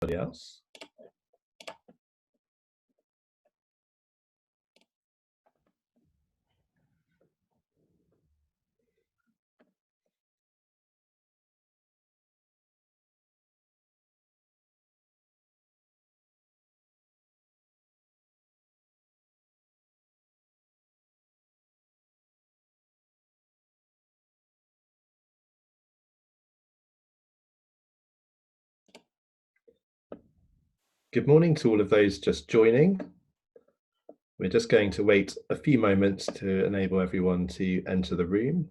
Anybody else? Good morning to all of those just joining. We're just going to wait a few moments to enable everyone to enter the room.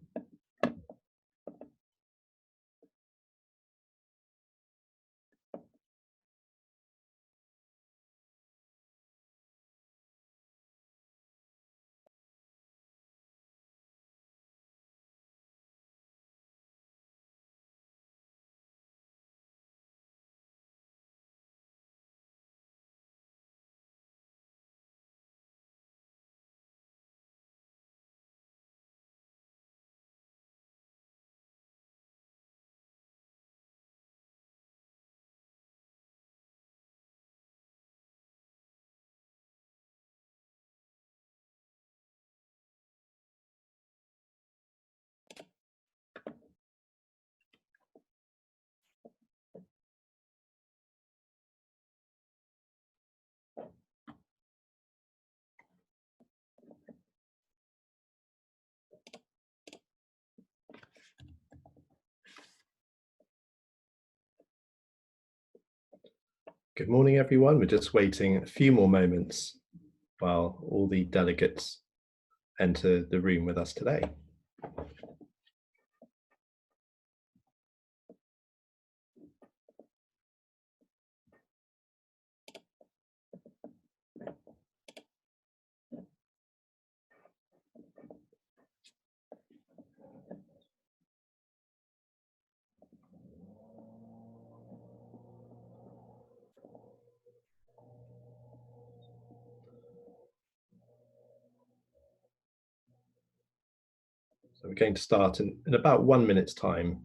Good morning, everyone. We're just waiting a few more moments while all the delegates enter the room with us today. So we're going to start in about 1 minute's time.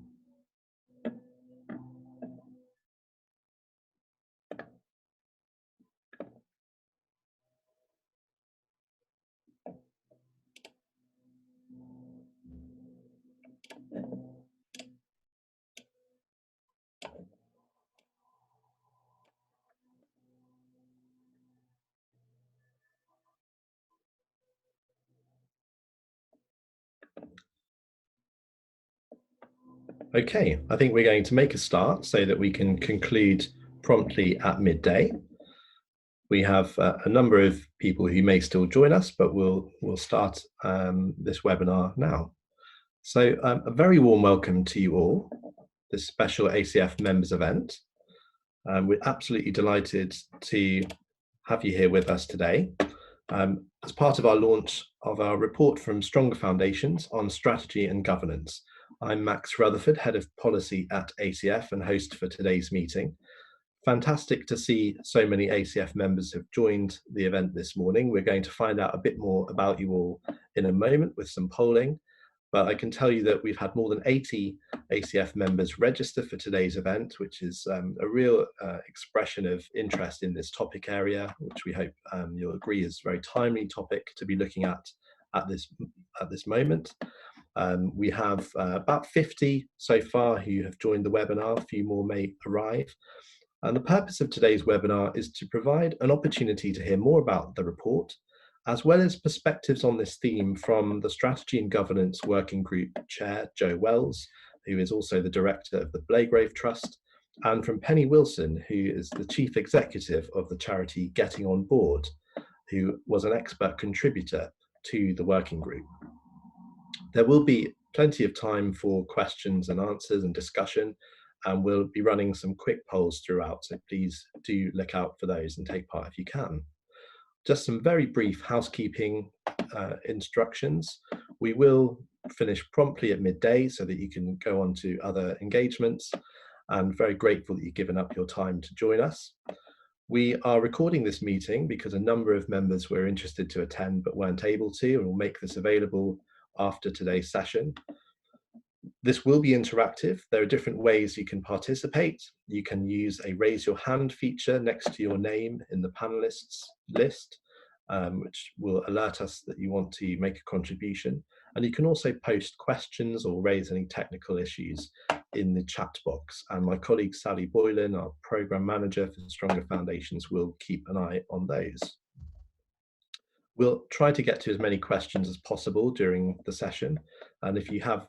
Okay, I think we're going to make a start so that we can conclude promptly at midday. We have a number of people who may still join us, but we'll start this webinar now. So a very warm welcome to you all, this special ACF members event. We're absolutely delighted to have you here with us today. As part of our launch of our report from Stronger Foundations on strategy and governance. I'm Max Rutherford, Head of Policy at ACF and host for today's meeting. Fantastic to see so many ACF members have joined the event this morning. We're going to find out a bit more about you all in a moment with some polling, but I can tell you that we've had more than 80 ACF members register for today's event, which is a real expression of interest in this topic area, which we hope you'll agree is a very timely topic to be looking at this moment. We have about 50 so far who have joined the webinar. A few more may arrive. And the purpose of today's webinar is to provide an opportunity to hear more about the report, as well as perspectives on this theme from the Strategy and Governance Working Group Chair, Jo Wells, who is also the Director of the Blagrave Trust, and from Penny Wilson, who is the Chief Executive of the charity Getting On Board, who was an expert contributor to the working group. There will be plenty of time for questions and answers and discussion, and we'll be running some quick polls throughout, so please do look out for those and take part if you can. Just some very brief housekeeping instructions. We will finish promptly at midday so that you can go on to other engagements. I'm very grateful that you've given up your time to join us. We are recording this meeting because a number of members were interested to attend but weren't able to, and we'll make this available after today's session. This will be interactive. There are different ways you can participate. You can use a raise your hand feature next to your name in the panelists list, which will alert us that you want to make a contribution. And you can also post questions or raise any technical issues in the chat box. And my colleague Sally Boylan, our program manager for Stronger Foundations, will keep an eye on those. We'll try to get to as many questions as possible during the session. And if you have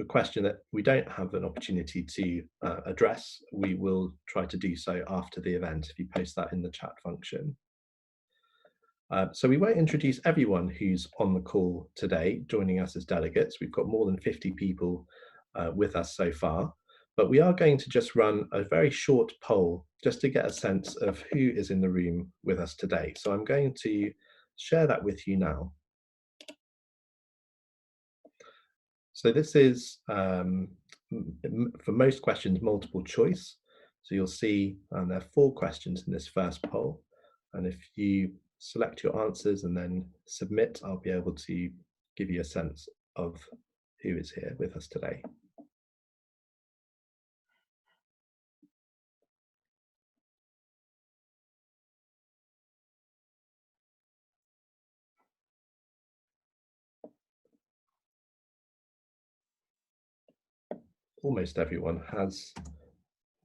a question that we don't have an opportunity to address, we will try to do so after the event if you post that in the chat function. So we won't introduce everyone who's on the call today joining us as delegates. We've got more than 50 people with us so far, but we are going to just run a very short poll just to get a sense of who is in the room with us today. So I'm going to share that with you now. So this is, for most questions, multiple choice. So you'll see there are 4 questions in this first poll. And if you select your answers and then submit, I'll be able to give you a sense of who is here with us today. Almost everyone has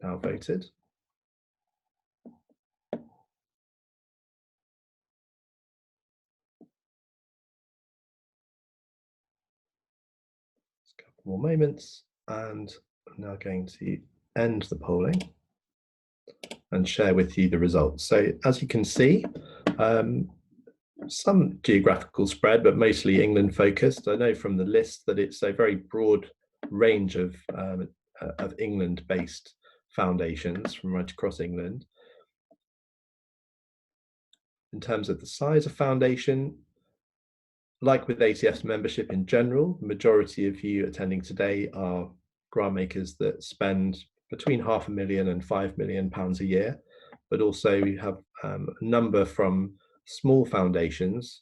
now voted. Just a couple more moments, and I'm now going to end the polling and share with you the results. So as you can see, some geographical spread, but mostly England focused. I know from the list that it's a very broad range of England-based foundations from right across England. In terms of the size of foundation, like with ACF's membership in general, the majority of you attending today are grant makers that spend between £500,000 and £5 million a year, but also we have a number from small foundations,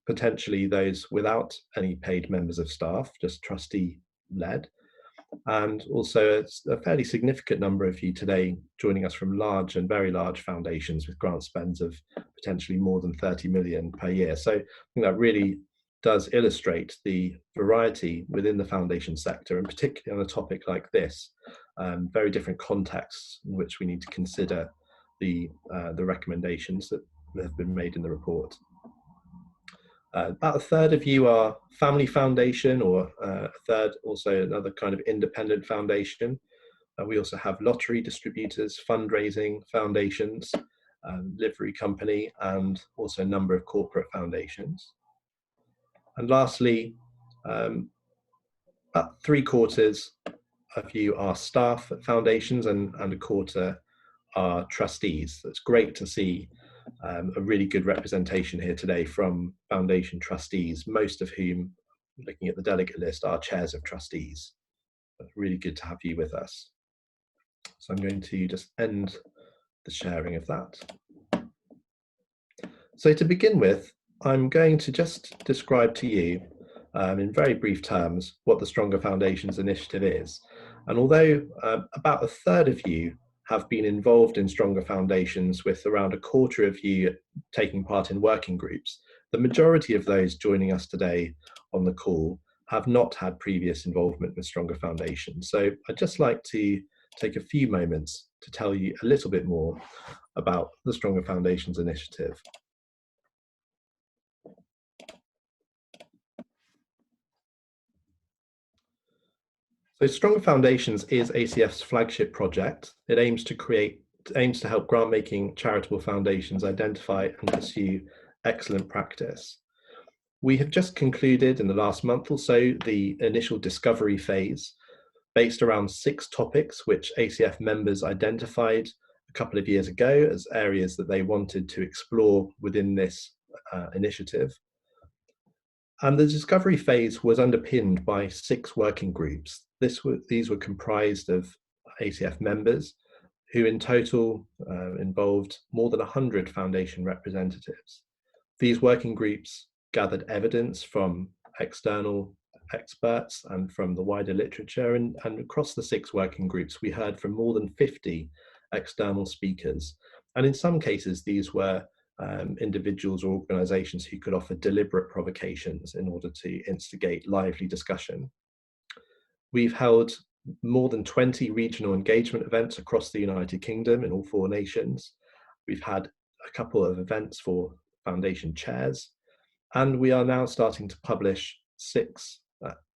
potentially those without any paid members of staff, just trustee-led, and also a fairly significant number of you today joining us from large and very large foundations with grant spends of potentially more than 30 million per year. So I think that really does illustrate the variety within the foundation sector, and particularly on a topic like this, very different contexts in which we need to consider the recommendations that have been made in the report. About a third of you are family foundation, or a third also another kind of independent foundation. We also have lottery distributors, fundraising foundations, livery company, and also a number of corporate foundations. And lastly, about 3/4 of you are staff at foundations, and a quarter are trustees. So it's great to see a really good representation here today from foundation trustees, most of whom, looking at the delegate list, are chairs of trustees. But really good to have you with us. So I'm going to just end the sharing of that. So to begin with, I'm going to just describe to you in very brief terms what the Stronger Foundations Initiative is. And although about a third of you have been involved in Stronger Foundations, with around a quarter of you taking part in working groups, the majority of those joining us today on the call have not had previous involvement with Stronger Foundations. So I'd just like to take a few moments to tell you a little bit more about the Stronger Foundations Initiative. So Stronger Foundations is ACF's flagship project. It aims to help grant-making charitable foundations identify and pursue excellent practice. We have just concluded in the last month or so the initial discovery phase, based around 6 topics which ACF members identified a couple of years ago as areas that they wanted to explore within this initiative. And the discovery phase was underpinned by 6 working groups. These were comprised of ACF members who in total involved more than 100 foundation representatives. These working groups gathered evidence from external experts and from the wider literature, and across the 6 working groups we heard from more than 50 external speakers, and in some cases these were individuals or organisations who could offer deliberate provocations in order to instigate lively discussion. We've held more than 20 regional engagement events across the United Kingdom in all 4 nations. We've had a couple of events for foundation chairs, and we are now starting to publish 6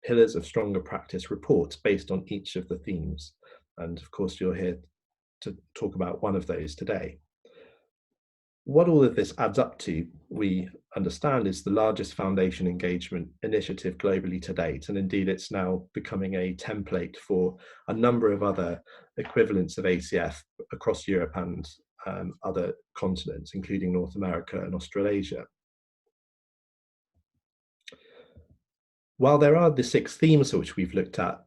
pillars of stronger practice reports based on each of the themes. And of course, you're here to talk about one of those today. What all of this adds up to, we understand, is the largest foundation engagement initiative globally to date, and indeed it's now becoming a template for a number of other equivalents of ACF across Europe and other continents, including North America and Australasia. While there are the 6 themes which we've looked at,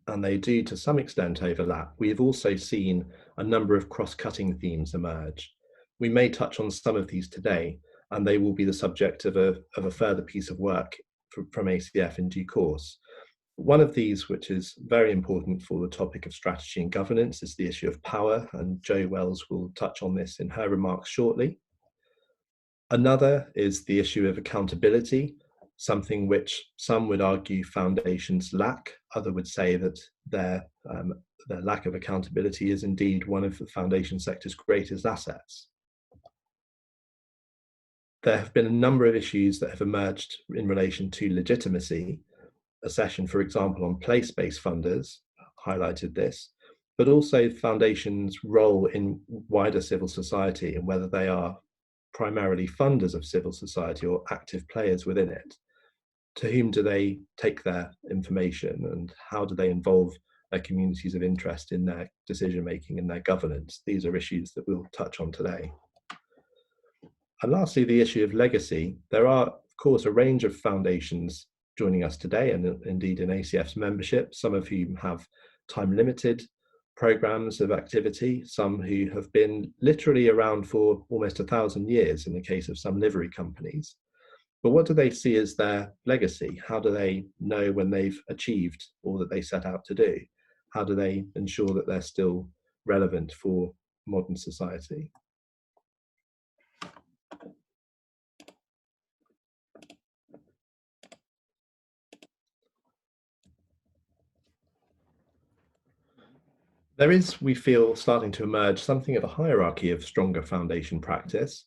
and they do to some extent overlap, we have also seen a number of cross-cutting themes emerge. We may touch on some of these today, and they will be the subject of a further piece of work from ACF in due course. One of these, which is very important for the topic of strategy and governance, is the issue of power, and Jo Wells will touch on this in her remarks shortly. Another is the issue of accountability, something which some would argue foundations lack. Others would say that their lack of accountability is indeed one of the foundation sector's greatest assets. There have been a number of issues that have emerged in relation to legitimacy. A session, for example, on place-based funders highlighted this, but also foundations' role in wider civil society and whether they are primarily funders of civil society or active players within it. To whom do they take their information, and how do they involve their communities of interest in their decision-making and their governance? These are issues that we'll touch on today. And lastly, the issue of legacy. There are, of course, a range of foundations joining us today, and indeed in ACF's membership, some of whom have time-limited programs of activity, some who have been literally around for almost 1,000 years in the case of some livery companies. But what do they see as their legacy? How do they know when they've achieved all that they set out to do? How do they ensure that they're still relevant for modern society? There is, we feel, starting to emerge something of a hierarchy of stronger foundation practice.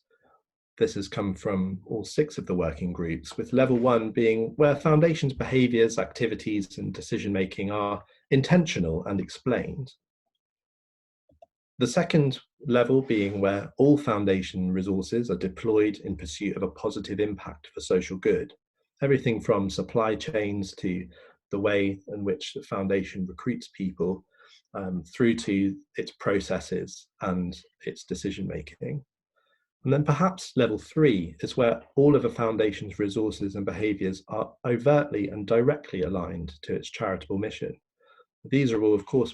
This has come from all 6 of the working groups, with level 1 being where foundations' behaviours, activities and decision-making are intentional and explained. The second level being where all foundation resources are deployed in pursuit of a positive impact for social good. Everything from supply chains to the way in which the foundation recruits people, through to its processes and its decision-making. And then perhaps level 3 is where all of a foundation's resources and behaviours are overtly and directly aligned to its charitable mission. These are all, of course,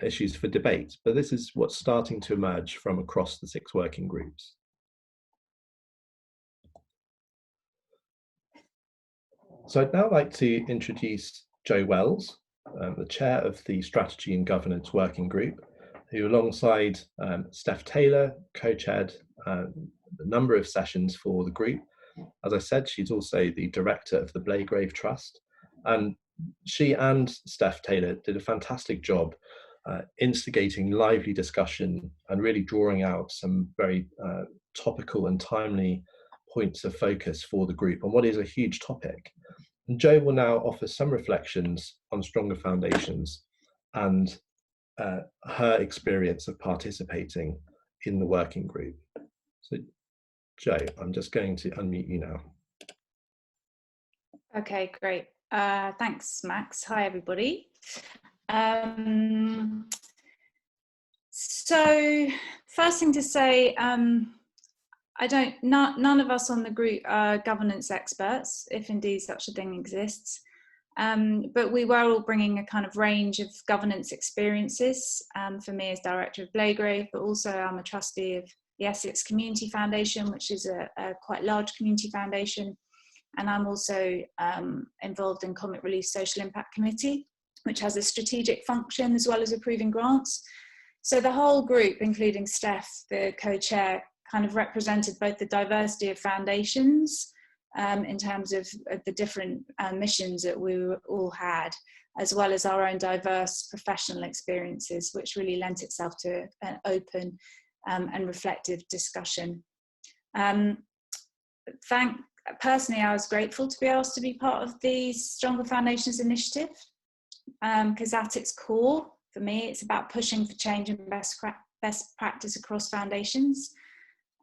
issues for debate, but this is what's starting to emerge from across the 6 working groups. So I'd now like to introduce Jo Wells, the chair of the Strategy and Governance Working Group, who alongside Steph Taylor co-chaired a number of sessions for the group. As I said, she's also the director of the Blagrave Trust, and she and Steph Taylor did a fantastic job instigating lively discussion and really drawing out some very topical and timely points of focus for the group on what is a huge topic. And Jo will now offer some reflections on stronger foundations and her experience of participating in the working group. So Jo, I'm just going to unmute you now. Okay, great. Thanks, Max. Hi, everybody. So first thing to say, none of us on the group are governance experts, if indeed such a thing exists. But we were all bringing a kind of range of governance experiences. For me as director of Blagrave, but also I'm a trustee of the Essex Community Foundation, which is a quite large community foundation. and I'm also involved in Comic Relief Social Impact Committee, which has a strategic function as well as approving grants. So the whole group, including Steph, the co-chair, kind of represented both the diversity of foundations in terms of the different missions that we all had, as well as our own diverse professional experiences, which really lent itself to an open and reflective discussion. Personally, I was grateful to be asked to be part of the Stronger Foundations initiative, because at its core, for me, it's about pushing for change and best practice across foundations.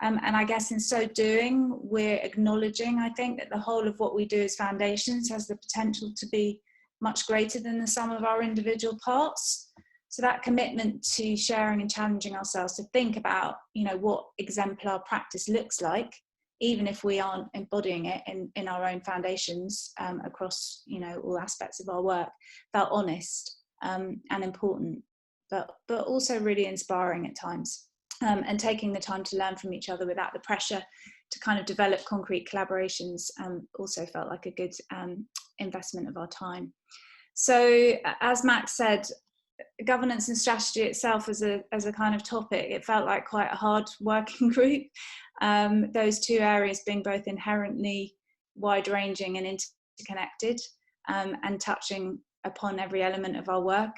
And I guess in so doing, we're acknowledging, I think, that the whole of what we do as foundations has the potential to be much greater than the sum of our individual parts. So that commitment to sharing and challenging ourselves to think about, what exemplar practice looks like, even if we aren't embodying it in our own foundations across, all aspects of our work, felt honest and important, but also really inspiring at times. And taking the time to learn from each other without the pressure to kind of develop concrete collaborations also felt like a good investment of our time. So as Max said, governance and strategy itself as a kind of topic, it felt like quite a hard working group. Those two areas being both inherently wide-ranging and interconnected, and touching upon every element of our work.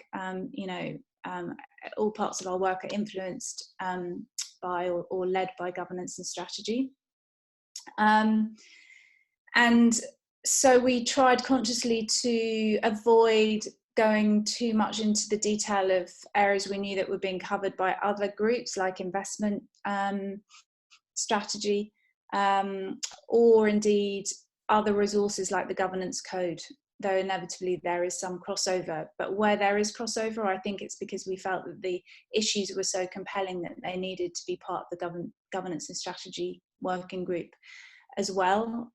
All parts of our work are influenced by or led by governance and strategy. And so we tried consciously to avoid going too much into the detail of areas we knew that were being covered by other groups like investment strategy, or indeed other resources like the governance code, though inevitably there is some crossover. But where there is crossover, I think it's because we felt that the issues were so compelling that they needed to be part of the governance and strategy working group as well.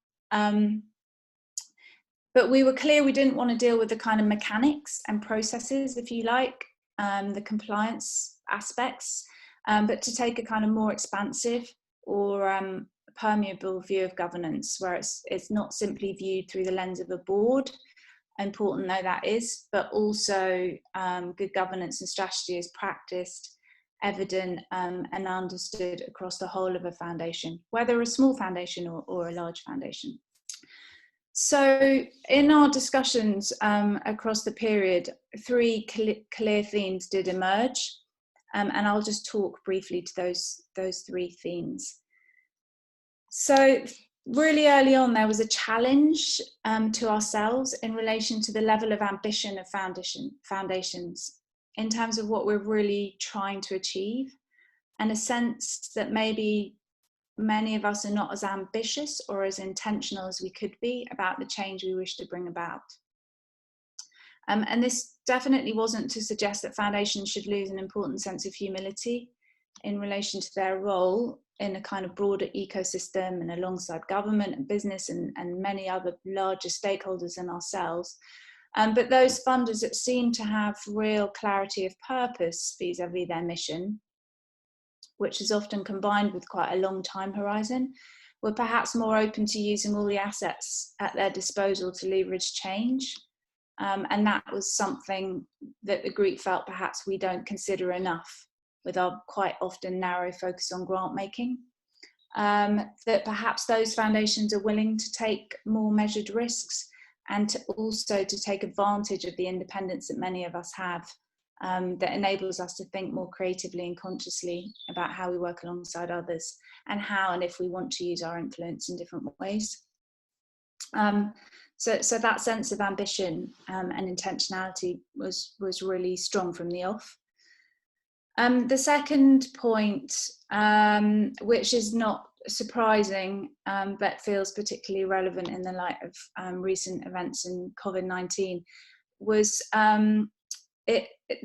But we were clear we didn't want to deal with the kind of mechanics and processes, if you like, the compliance aspects, but to take a kind of more expansive or permeable view of governance, where it's not simply viewed through the lens of a board, important though that is, but also good governance and strategy is practiced, evident, and understood across the whole of a foundation, whether a small foundation or a large foundation. So in our discussions across the period, three clear themes did emerge, and I'll just talk briefly to those three themes. So really early on, there was a challenge to ourselves in relation to the level of ambition of foundations in terms of what we're really trying to achieve, and a sense that maybe many of us are not as ambitious or as intentional as we could be about the change we wish to bring about. And this definitely wasn't to suggest that foundations should lose an important sense of humility in relation to their role in a kind of broader ecosystem and alongside government and business and many other larger stakeholders than ourselves. But those funders that seem to have real clarity of purpose vis-a-vis their mission, which is often combined with quite a long time horizon, were perhaps more open to using all the assets at their disposal to leverage change. And that was something that the group felt perhaps we don't consider enough with our quite often narrow focus on grant making. That perhaps those foundations are willing to take more measured risks and to also to take advantage of the independence that many of us have, that enables us to think more creatively and consciously about how we work alongside others and how and if we want to use our influence in different ways. So that sense of ambition and intentionality was really strong from the off. The second point, which is not surprising, but feels particularly relevant in the light of recent events in COVID-19, was the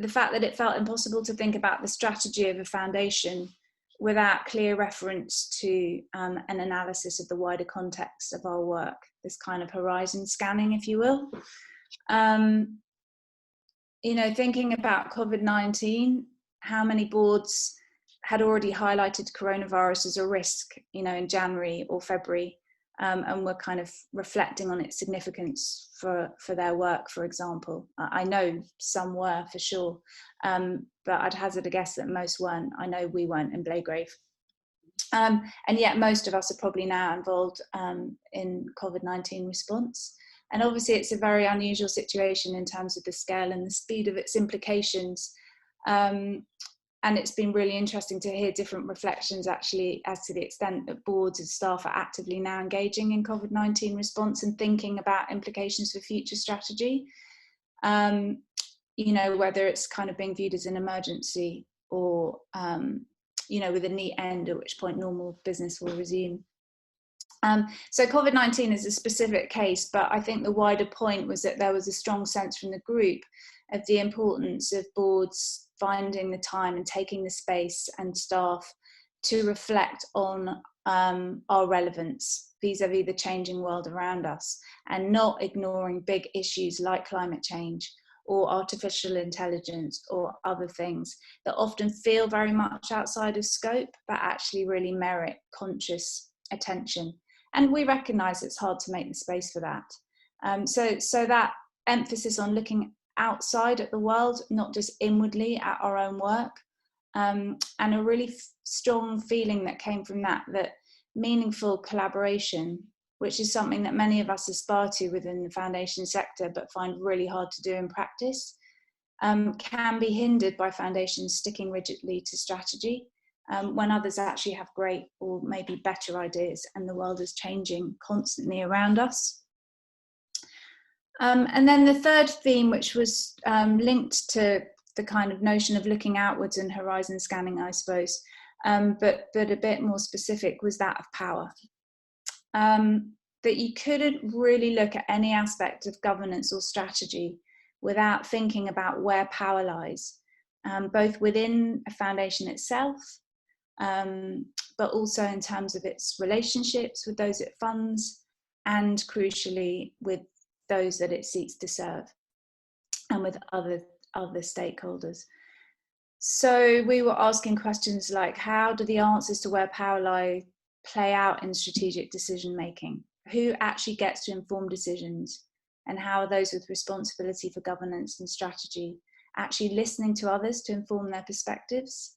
fact that it felt impossible to think about the strategy of a foundation without clear reference to an analysis of the wider context of our work, this kind of horizon scanning, if you will. Thinking about COVID-19, how many boards had already highlighted coronavirus as a risk, in January or February, and were kind of reflecting on its significance for their work, for example. I know some were for sure, but I'd hazard a guess that most weren't. I know we weren't in Blagrave. And yet most of us are probably now involved in COVID-19 response. And obviously it's a very unusual situation in terms of the scale and the speed of its implications. And it's been really interesting to hear different reflections actually as to the extent that boards and staff are actively now engaging in COVID-19 response and thinking about implications for future strategy. You know, whether it's kind of being viewed as an emergency or, you know, with a neat end, at which point normal business will resume. So COVID-19 is a specific case, but I think the wider point was that there was a strong sense from the group of the importance of boards finding the time and taking the space and staff to reflect on our relevance vis-a-vis the changing world around us, and not ignoring big issues like climate change or artificial intelligence or other things that often feel very much outside of scope, but actually really merit conscious attention. And we recognise it's hard to make the space for that. So that emphasis on looking outside at the world, not just inwardly at our own work, and a really strong feeling that came from that meaningful collaboration, which is something that many of us aspire to within the foundation sector but find really hard to do in practice, can be hindered by foundations sticking rigidly to strategy when others actually have great or maybe better ideas and the world is changing constantly around us. And then the third theme, which was linked to the kind of notion of looking outwards and horizon scanning, I suppose, but a bit more specific, was that of power. That you couldn't really look at any aspect of governance or strategy without thinking about where power lies, both within a foundation itself, but also in terms of its relationships with those it funds, and crucially with those that it seeks to serve, and with other stakeholders. So we were asking questions like, how do the answers to where power lie play out in strategic decision making? Who actually gets to inform decisions? And how are those with responsibility for governance and strategy actually listening to others to inform their perspectives?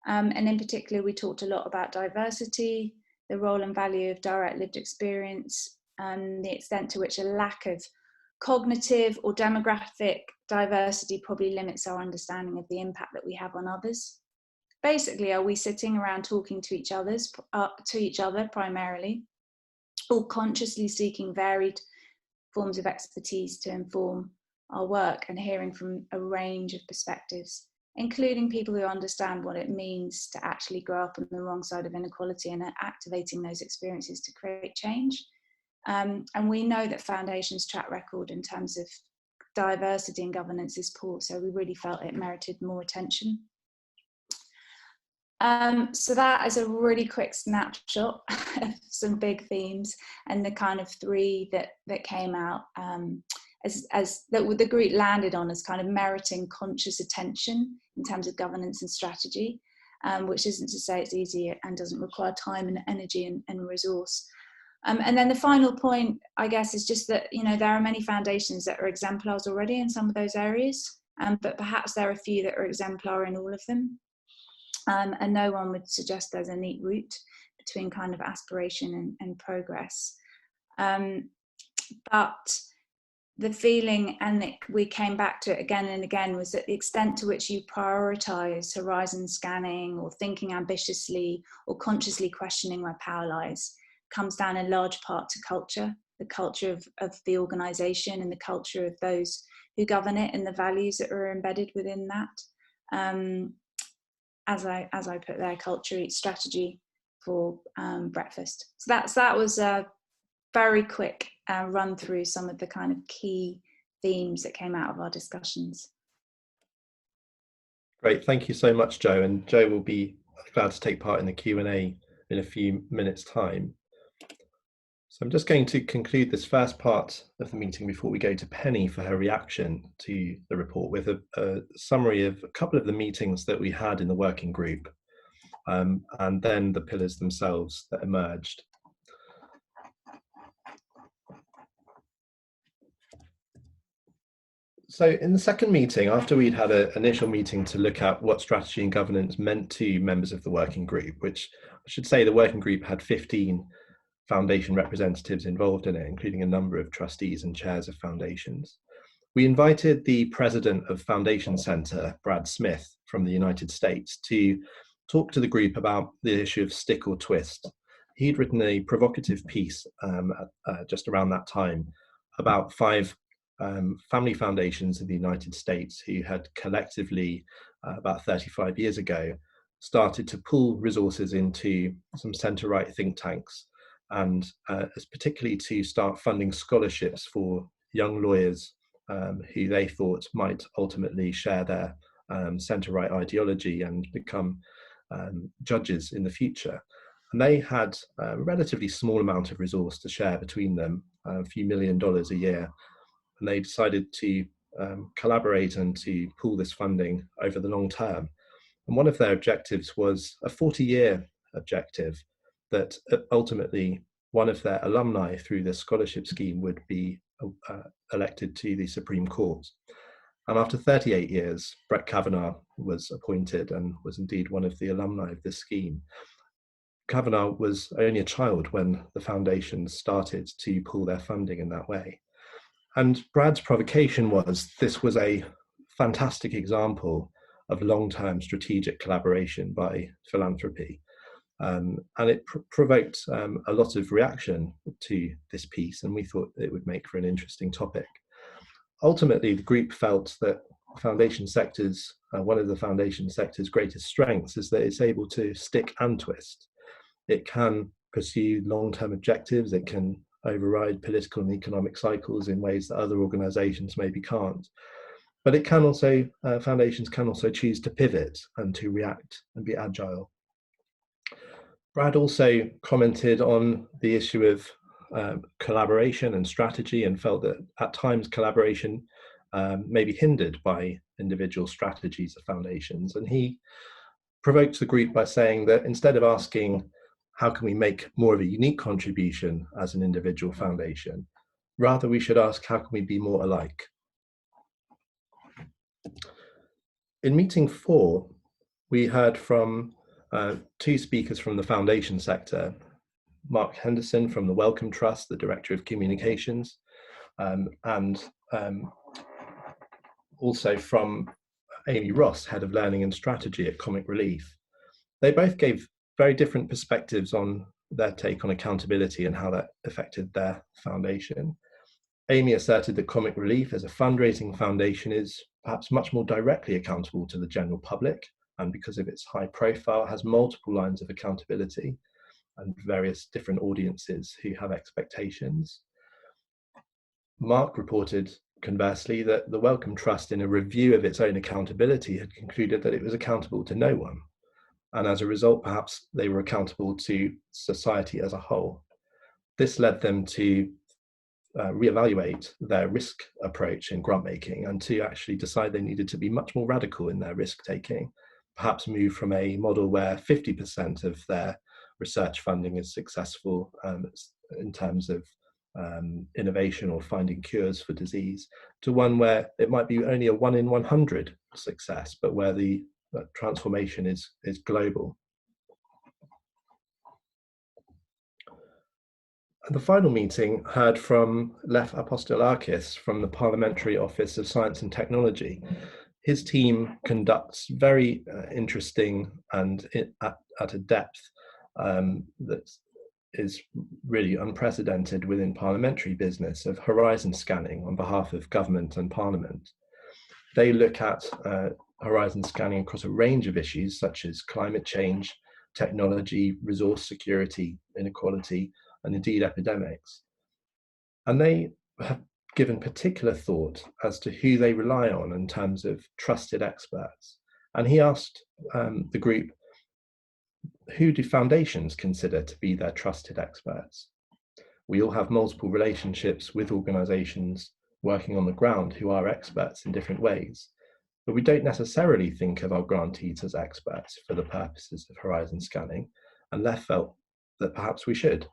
And in particular, we talked a lot about diversity, the role and value of direct lived experience, and the extent to which a lack of cognitive or demographic diversity probably limits our understanding of the impact that we have on others. Basically, are we sitting around talking to each other primarily, or consciously seeking varied forms of expertise to inform our work and hearing from a range of perspectives, including people who understand what it means to actually grow up on the wrong side of inequality and are activating those experiences to create change? And we know that Foundation's track record in terms of diversity and governance is poor, so we really felt it merited more attention. So that is a really quick snapshot of some big themes and the kind of three that came out as that the group landed on as kind of meriting conscious attention in terms of governance and strategy, which isn't to say it's easy and doesn't require time and energy and resource. And then the final point, I guess, is just that, you know, there are many foundations that are exemplars already in some of those areas, but perhaps there are a few that are exemplar in all of them. And no one would suggest there's a neat route between kind of aspiration and progress. But the feeling, and we came back to it again and again, was that the extent to which you prioritise horizon scanning or thinking ambitiously or consciously questioning where power lies comes down in large part to culture, the culture of the organisation and the culture of those who govern it and the values that are embedded within that. As I put there, culture eats strategy for breakfast. So that was a very quick run through some of the kind of key themes that came out of our discussions. Great, thank you so much, Jo. And Jo will be glad to take part in the Q&A in a few minutes' time. So I'm just going to conclude this first part of the meeting before we go to Penny for her reaction to the report with a summary of a couple of the meetings that we had in the working group, and then the pillars themselves that emerged. So in the second meeting, after we'd had an initial meeting to look at what strategy and governance meant to members of the working group, which I should say the working group had 15 foundation representatives involved in it, including a number of trustees and chairs of foundations. We invited the president of Foundation Centre, Brad Smith, from the United States, to talk to the group about the issue of stick or twist. He'd written a provocative piece just around that time about 5 family foundations in the United States who had collectively, about 35 years ago, started to pool resources into some centre-right think tanks, and particularly to start funding scholarships for young lawyers who they thought might ultimately share their centre-right ideology and become judges in the future. And they had a relatively small amount of resource to share between them, a few $1 million a year. And they decided to collaborate and to pool this funding over the long term. And one of their objectives was a 40-year objective that ultimately one of their alumni through this scholarship scheme would be elected to the Supreme Court. And after 38 years, Brett Kavanaugh was appointed and was indeed one of the alumni of this scheme. Kavanaugh was only a child when the foundations started to pool their funding in that way. And Brad's provocation was this was a fantastic example of long-term strategic collaboration by philanthropy. And it provoked a lot of reaction to this piece, and we thought it would make for an interesting topic. Ultimately, the group felt that foundation sectors, one of the foundation sector's greatest strengths is that it's able to stick and twist. It can pursue long-term objectives, it can override political and economic cycles in ways that other organizations maybe can't. But it can also, foundations can also choose to pivot and to react and be agile. Brad also commented on the issue of collaboration and strategy, and felt that at times collaboration may be hindered by individual strategies of foundations. And he provoked the group by saying that instead of asking, how can we make more of a unique contribution as an individual foundation, rather we should ask, how can we be more alike? In meeting 4, we heard from 2 speakers from the foundation sector, Mark Henderson from the Wellcome Trust, the Director of Communications, and also from Amy Ross, Head of Learning and Strategy at Comic Relief. They both gave very different perspectives on their take on accountability and how that affected their foundation. Amy asserted that Comic Relief as a fundraising foundation is perhaps much more directly accountable to the general public, and because of its high profile has multiple lines of accountability and various different audiences who have expectations. Mark reported, conversely, that the Wellcome Trust, in a review of its own accountability, had concluded that it was accountable to no one. And as a result, perhaps they were accountable to society as a whole. This led them to reevaluate their risk approach in grant making, and to actually decide they needed to be much more radical in their risk taking, perhaps move from a model where 50% of their research funding is successful in terms of innovation or finding cures for disease, to one where it might be only a 1 in 100 success, but where the transformation is global. And the final meeting heard from Lef Apostolakis from the Parliamentary Office of Science and Technology. His team conducts very interesting and at a depth that is really unprecedented within parliamentary business of horizon scanning on behalf of government and parliament. They look at horizon scanning across a range of issues such as climate change, technology, resource security, inequality, and indeed epidemics. And they have given particular thought as to who they rely on in terms of trusted experts. And he asked the group, who do foundations consider to be their trusted experts? We all have multiple relationships with organizations working on the ground who are experts in different ways, but we don't necessarily think of our grantees as experts for the purposes of horizon scanning, and Lef felt that perhaps we should.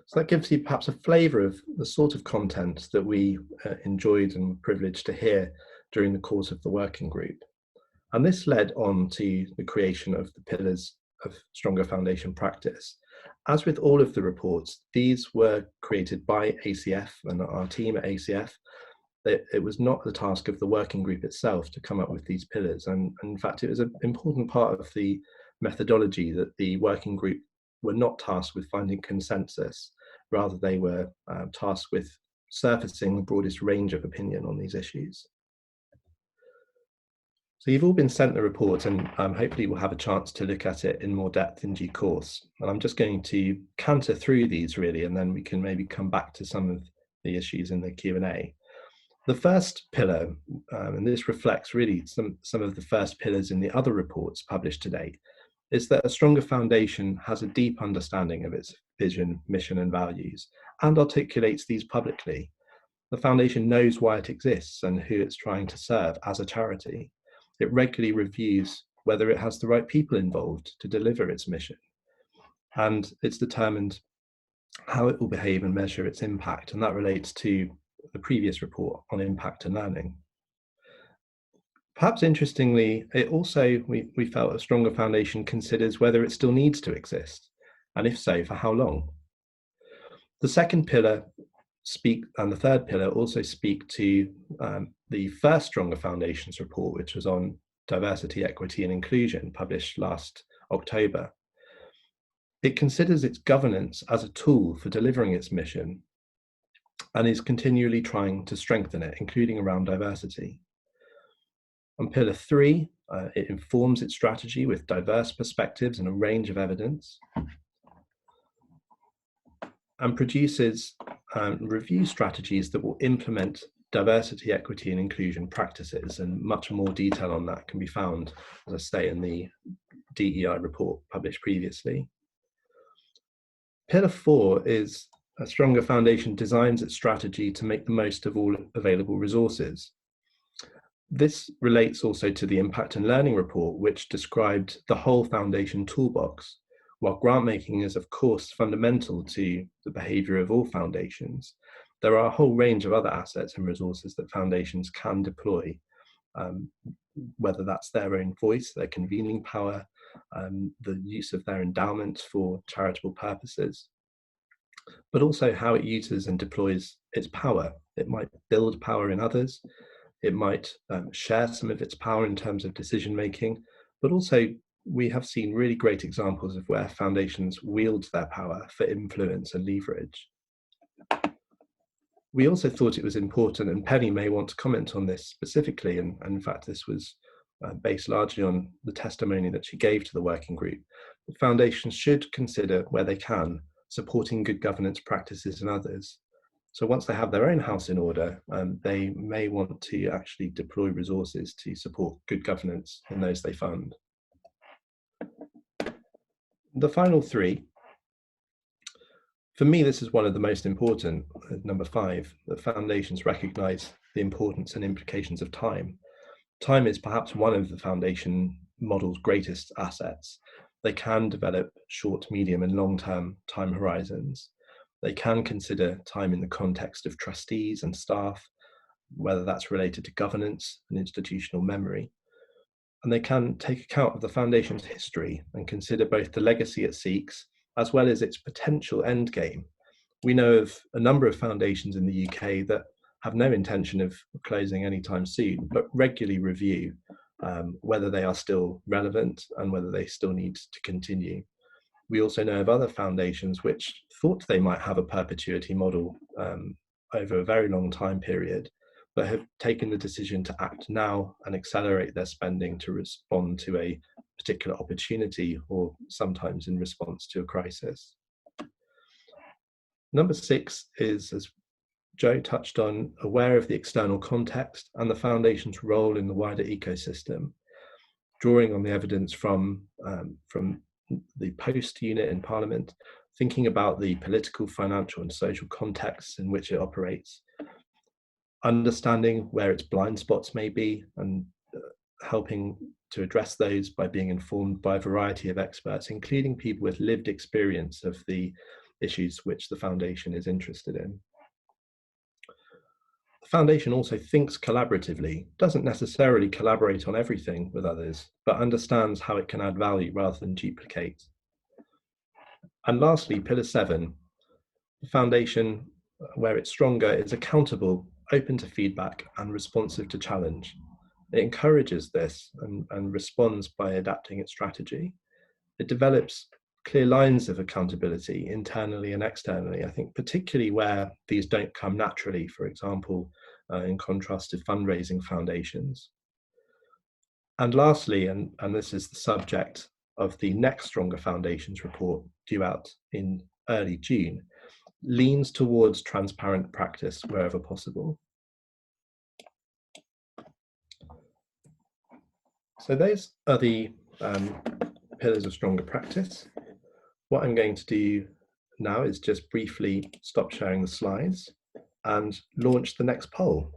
So that gives you perhaps a flavour of the sort of content that we enjoyed and were privileged to hear during the course of the working group. And this led on to the creation of the pillars of stronger foundation practice. As with all of the reports, these were created by ACF and our team at ACF. It was not the task of the working group itself to come up with these pillars. And in fact, it was an important part of the methodology that the working group were not tasked with finding consensus. Rather, they were tasked with surfacing the broadest range of opinion on these issues. So you've all been sent the report, and hopefully we'll have a chance to look at it in more depth in due course. And I'm just going to canter through these really, and then we can maybe come back to some of the issues in the Q&A. The first pillar, and this reflects really some of the first pillars in the other reports published to date, is that a stronger foundation has a deep understanding of its vision, mission, and values, and articulates these publicly. The foundation knows why it exists and who it's trying to serve as a charity. It regularly reviews whether it has the right people involved to deliver its mission. And it's determined how it will behave and measure its impact. And that relates to the previous report on impact and learning. Perhaps interestingly, it also, we felt a stronger foundation considers whether it still needs to exist, and if so, for how long. The second pillar and the third pillar also speak to the first Stronger Foundations report, which was on diversity, equity, and inclusion, published last October. It considers its governance as a tool for delivering its mission and is continually trying to strengthen it, including around diversity. On pillar 3, it informs its strategy with diverse perspectives and a range of evidence, and produces review strategies that will implement diversity, equity, and inclusion practices. And much more detail on that can be found, as I say, in the DEI report published previously. Pillar 4 is a stronger foundation designs its strategy to make the most of all available resources. This relates also to the impact and learning report, which described the whole foundation toolbox. While grant making is of course fundamental to the behaviour of all foundations, there are a whole range of other assets and resources that foundations can deploy, whether that's their own voice, their convening power, the use of their endowments for charitable purposes, but also how it uses and deploys its power. It might build power in others, it might share some of its power in terms of decision making, but also we have seen really great examples of where foundations wield their power for influence and leverage. We also thought it was important, and Penny may want to comment on this specifically, and in fact this was based largely on the testimony that she gave to the working group, that foundations should consider, where they can, supporting good governance practices in others. So once they have their own house in order, they may want to actually deploy resources to support good governance in those they fund. The final 3, for me, this is one of the most important, number 5, that foundations recognise the importance and implications of time. Time is perhaps one of the foundation model's greatest assets. They can develop short, medium, and long-term time horizons. They can consider time in the context of trustees and staff, whether that's related to governance and institutional memory. And they can take account of the foundation's history and consider both the legacy it seeks as well as its potential endgame. We know of a number of foundations in the UK that have no intention of closing anytime soon, but regularly review whether they are still relevant and whether they still need to continue. We also know of other foundations which thought they might have a perpetuity model over a very long time period, but have taken the decision to act now and accelerate their spending to respond to a particular opportunity, or sometimes in response to a crisis. Number 6 is, as Joe touched on, aware of the external context and the foundation's role in the wider ecosystem, drawing on the evidence from the post unit in Parliament, thinking about the political, financial, and social contexts in which it operates, understanding where its blind spots may be, and helping to address those by being informed by a variety of experts, including people with lived experience of the issues which the foundation is interested in. The foundation also thinks collaboratively, doesn't necessarily collaborate on everything with others, but understands how it can add value rather than duplicate. And lastly, pillar 7, the foundation, where it's stronger, is accountable, open to feedback, and responsive to challenge. It encourages this and responds by adapting its strategy. It develops clear lines of accountability internally and externally, I think, particularly where these don't come naturally, for example, in contrast to fundraising foundations. And lastly, and this is the subject of the next Stronger Foundations report due out in early June, leans towards transparent practice wherever possible. So those are the pillars of stronger practice. What I'm going to do now is just briefly stop sharing the slides and launch the next poll.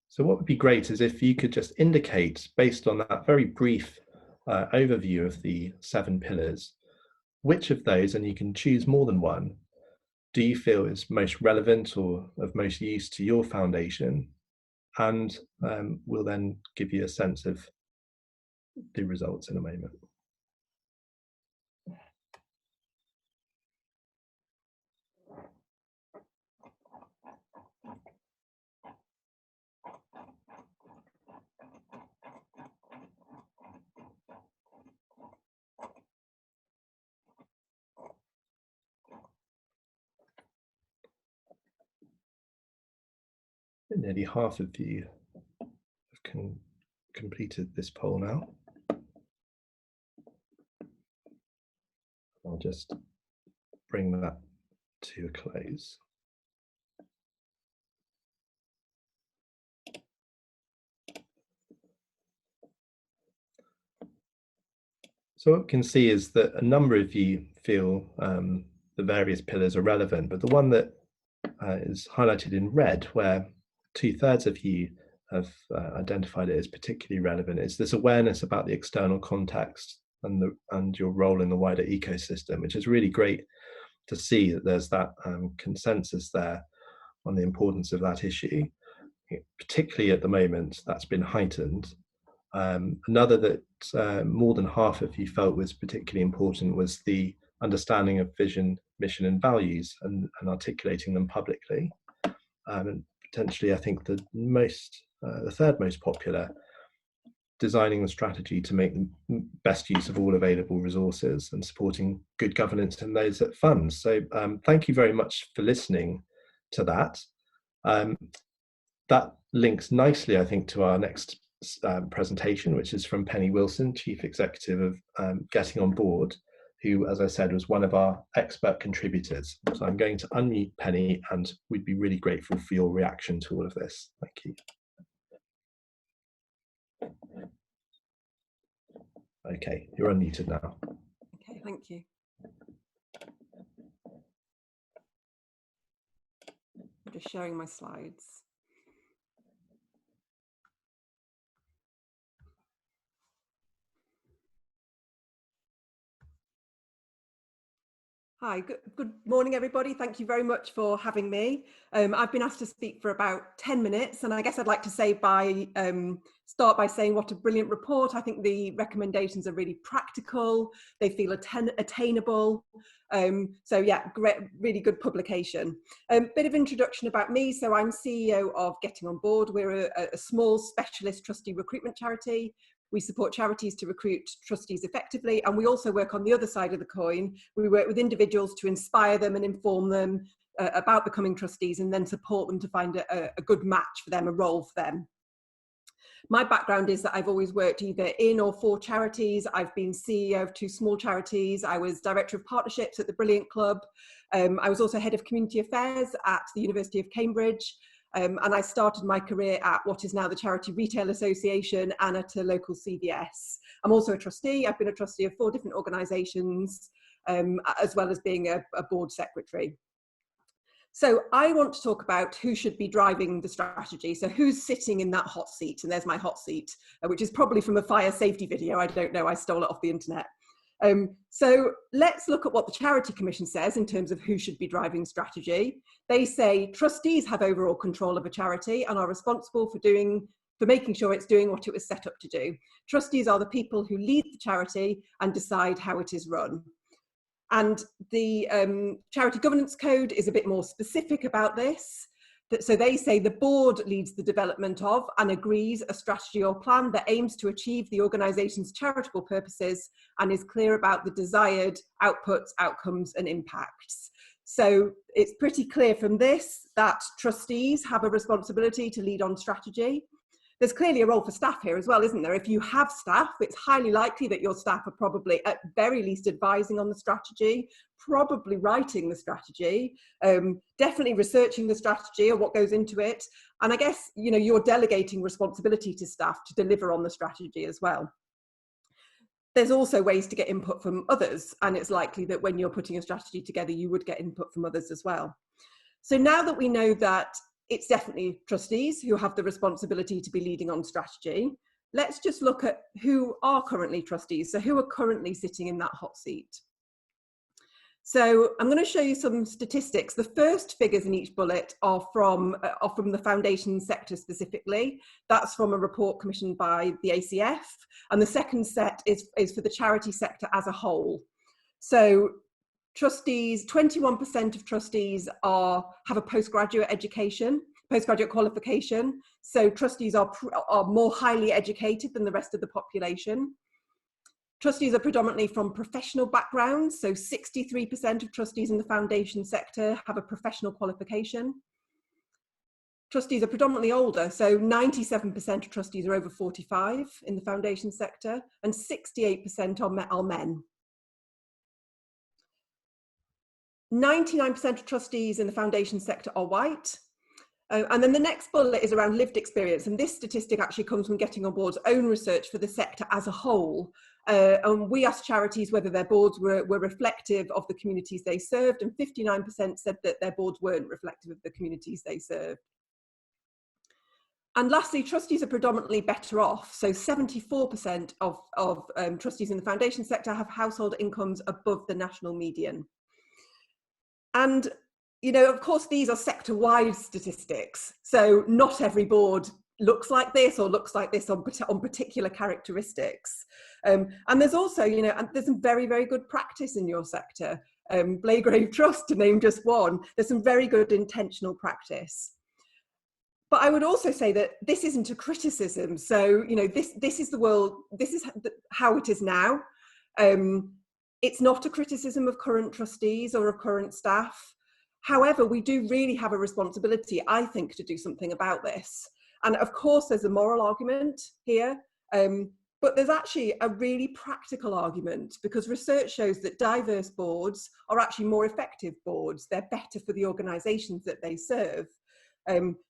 So what would be great is if you could just indicate, based on that very brief overview of the 7 pillars, which of those, and you can choose more than one, do you feel is most relevant or of most use to your foundation? And we'll then give you a sense of the results in a moment. Nearly half of you have completed this poll now. I'll just bring that to a close. So what we can see is that a number of you feel the various pillars are relevant, but the one that is highlighted in red, where 2/3 of you have identified it as particularly relevant, is this awareness about the external context and your role in the wider ecosystem, which is really great to see that there's that consensus there on the importance of that issue. Particularly at the moment, that's been heightened. Another that more than half of you felt was particularly important was the understanding of vision, mission, and values, and articulating them publicly. And potentially, I think the third most popular, designing the strategy to make the best use of all available resources and supporting good governance in those that fund. So thank you very much for listening to that. That links nicely, I think, to our next presentation, which is from Penny Wilson, Chief Executive of Getting on Board, who, as I said, was one of our expert contributors. So I'm going to unmute Penny, and we'd be really grateful for your reaction to all of this. Thank you. Okay, you're unmuted now. Okay, thank you. I'm just sharing my slides. Hi, good morning, everybody. Thank you very much for having me. I've been asked to speak for about 10 minutes, and I guess I'd like to say start by saying what a brilliant report. I think the recommendations are really practical. They feel attainable. So yeah, great, really good publication. Bit of introduction about me. So I'm CEO of Getting on Board. We're a small specialist trustee recruitment charity. We support charities to recruit trustees effectively, and we also work on the other side of the coin. We work with individuals to inspire them and inform them about becoming trustees, and then support them to find a good match for them, a role for them. My background is that I've always worked either in or for charities. I've been CEO of 2 small charities. I was Director of Partnerships at the Brilliant Club. I was also Head of Community Affairs at the University of Cambridge. And I started my career at what is now the Charity Retail Association and at a local CVS. I'm also a trustee. I've been a trustee of 4 different organisations, as well as being a board secretary. So I want to talk about who should be driving the strategy. So who's sitting in that hot seat? And there's my hot seat, which is probably from a fire safety video. I don't know, I stole it off the internet. So let's look at what the Charity Commission says in terms of who should be driving strategy. They say trustees have overall control of a charity and are responsible for making sure it's doing what it was set up to do. Trustees are the people who lead the charity and decide how it is run. And the Charity Governance Code is a bit more specific about this. So they say the board leads the development of and agrees a strategy or plan that aims to achieve the organisation's charitable purposes and is clear about the desired outputs, outcomes and impacts. So it's pretty clear from this that trustees have a responsibility to lead on strategy. There's clearly a role for staff here as well, isn't there? If you have staff, it's highly likely that your staff are probably at very least advising on the strategy, probably writing the strategy, definitely researching the strategy or what goes into it. And I guess, you know, you're delegating responsibility to staff to deliver on the strategy as well. There's also ways to get input from others, and it's likely that when you're putting a strategy together, you would get input from others as well. So now that we know that it's definitely trustees who have the responsibility to be leading on strategy, let's just look at who are currently trustees. So who are currently sitting in that hot seat? So I'm going to show you some statistics. The first figures in each bullet are from the foundation sector specifically. That's from a report commissioned by the ACF. And the second set is for the charity sector as a whole. So trustees, 21% of trustees have a postgraduate qualification. So trustees are more highly educated than the rest of the population. Trustees are predominantly from professional backgrounds. So 63% of trustees in the foundation sector have a professional qualification. Trustees are predominantly older. So 97% of trustees are over 45 in the foundation sector and 68% are men. 99% of trustees in the foundation sector are white. And then the next bullet is around lived experience. And this statistic actually comes from Getting On Board's own research for the sector as a whole. And we asked charities whether their boards were reflective of the communities they served, and 59% said that their boards weren't reflective of the communities they served. And lastly, trustees are predominantly better off. So 74% of trustees in the foundation sector have household incomes above the national median. And, you know, of course, these are sector-wide statistics. So not every board looks like this or looks like this on particular characteristics. And there's also, you know, there's some very, very good practice in your sector. Blagrave Trust, to name just one, there's some very good intentional practice. But I would also say that this isn't a criticism. So, you know, this is the world, this is how it is now. It's not a criticism of current trustees or of current staff. However, we do really have a responsibility, I think, to do something about this. And of course, there's a moral argument here, but there's actually a really practical argument, because research shows that diverse boards are actually more effective boards. They're better for the organisations that they serve.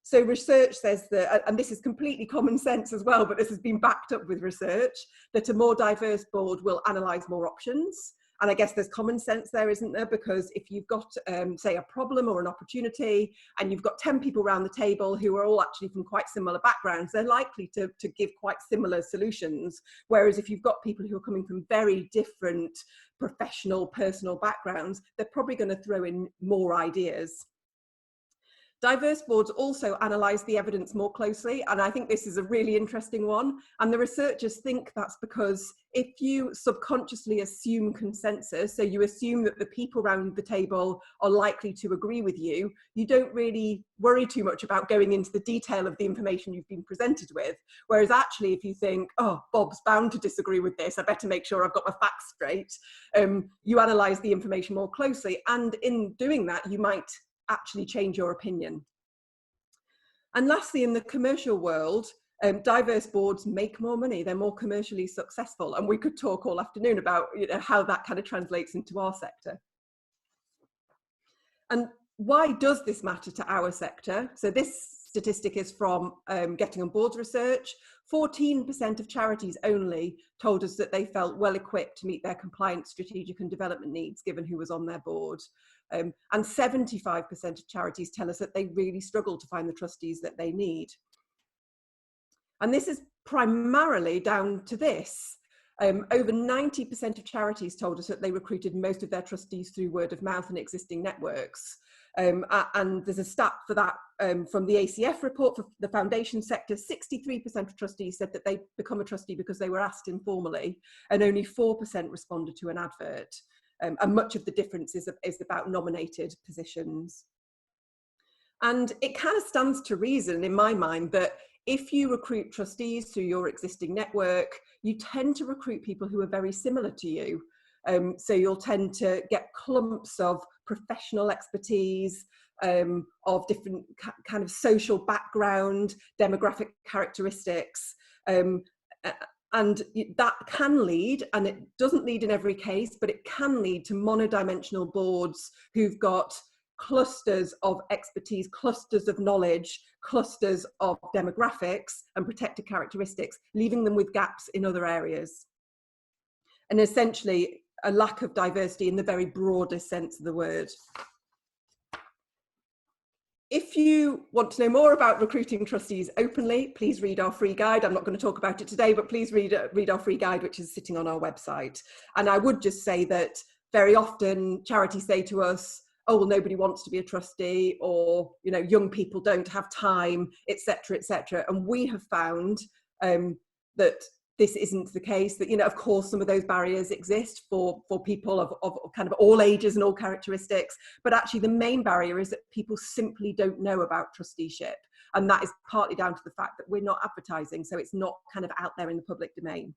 So research says that, and this is completely common sense as well, but this has been backed up with research, that a more diverse board will analyse more options. And I guess there's common sense there, isn't there? Because if you've got, say, a problem or an opportunity, and you've got 10 people around the table who are all actually from quite similar backgrounds, they're likely to give quite similar solutions. Whereas if you've got people who are coming from very different professional, personal backgrounds, they're probably going to throw in more ideas. Diverse boards also analyse the evidence more closely, and I think this is a really interesting one. And the researchers think that's because if you subconsciously assume consensus, so you assume that the people around the table are likely to agree with you, you don't really worry too much about going into the detail of the information you've been presented with. Whereas actually, if you think, oh, Bob's bound to disagree with this, I better make sure I've got my facts straight, you analyse the information more closely. And in doing that, you might actually change your opinion. And lastly, in the commercial world, diverse boards make more money. They're more commercially successful. And we could talk all afternoon about, you know, how that kind of translates into our sector. And why does this matter to our sector? So this statistic is from Getting on Board's research. 14% of charities only told us that they felt well equipped to meet their compliance, strategic and development needs given who was on their board. And 75% of charities tell us that they really struggle to find the trustees that they need. And this is primarily down to this. Over 90% of charities told us that they recruited most of their trustees through word of mouth and existing networks. And there's a stat for that from the ACF report for the foundation sector. 63% of trustees said that they become a trustee because they were asked informally, and only 4% responded to an advert. And much of the difference is about nominated positions. And it kind of stands to reason in my mind that if you recruit trustees through your existing network, you tend to recruit people who are very similar to you. So you'll tend to get clumps of professional expertise, of different kind of social background, demographic characteristics. And that can lead, and it doesn't lead in every case, but it can lead to monodimensional boards who've got clusters of expertise, clusters of knowledge, clusters of demographics and protected characteristics, leaving them with gaps in other areas. And essentially a lack of diversity in the very broadest sense of the word. If you want to know more about recruiting trustees openly, please read our free guide. I'm not going to talk about it today, but please read our free guide, which is sitting on our website. And I would just say that very often charities say to us, oh, well, nobody wants to be a trustee, or, you know, young people don't have time, etc., etc. And we have found that this isn't the case, that, you know, of course, some of those barriers exist for people of kind of all ages and all characteristics, but actually the main barrier is that people simply don't know about trusteeship. And that is partly down to the fact that we're not advertising, so it's not kind of out there in the public domain.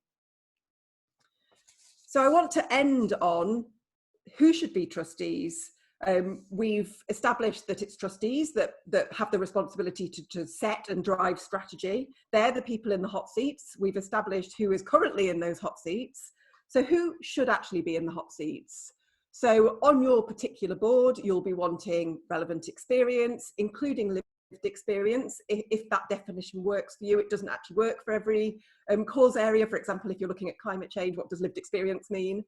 So I want to end on who should be trustees. We've established that it's trustees that have the responsibility to set and drive strategy. They're the people in the hot seats. We've established who is currently in those hot seats. So who should actually be in the hot seats? So on your particular board, you'll be wanting relevant experience, including lived experience. If that definition works for you, it doesn't actually work for every cause area. For example, if you're looking at climate change, what does lived experience mean?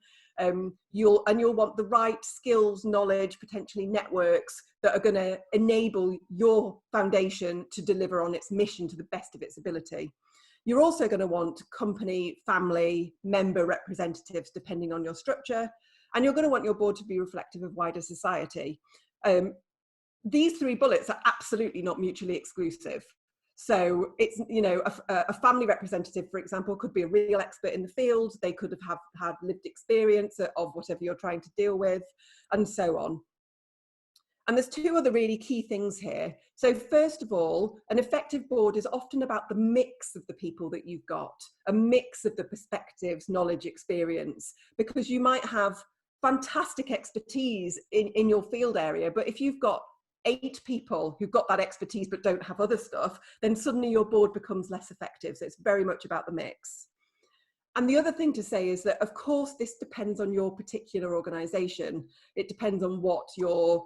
You'll want the right skills, knowledge, potentially networks that are going to enable your foundation to deliver on its mission to the best of its ability. You're also going to want company, family, member representatives, depending on your structure, and you're going to want your board to be reflective of wider society. These three bullets are absolutely not mutually exclusive. So it's, you know, a family representative, for example, could be a real expert in the field. They could have had lived experience of whatever you're trying to deal with, and so on. And there's two other really key things here. So first of all, an effective board is often about the mix of the people that you've got, a mix of the perspectives, knowledge, experience, because you might have fantastic expertise in your field area, but if you've got 8 people who've got that expertise but don't have other stuff, then suddenly your board becomes less effective. So it's very much about the mix. And the other thing to say is that, of course, this depends on your particular organisation. It depends on what your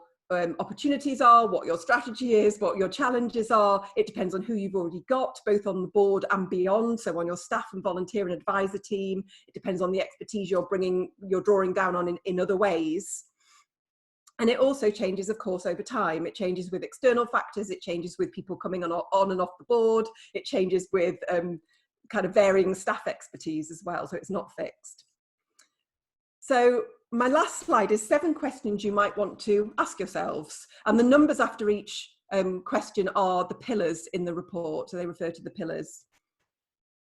opportunities are, what your strategy is, what your challenges are. It depends on who you've already got, both on the board and beyond. So on your staff and volunteer and advisor team. It depends on the expertise you're drawing down on in other ways. And it also changes, of course, over time. It changes with external factors. It changes with people coming on and off the board. It changes with kind of varying staff expertise as well. So it's not fixed. So my last slide is 7 questions you might want to ask yourselves. And the numbers after each question are the pillars in the report. So they refer to the pillars.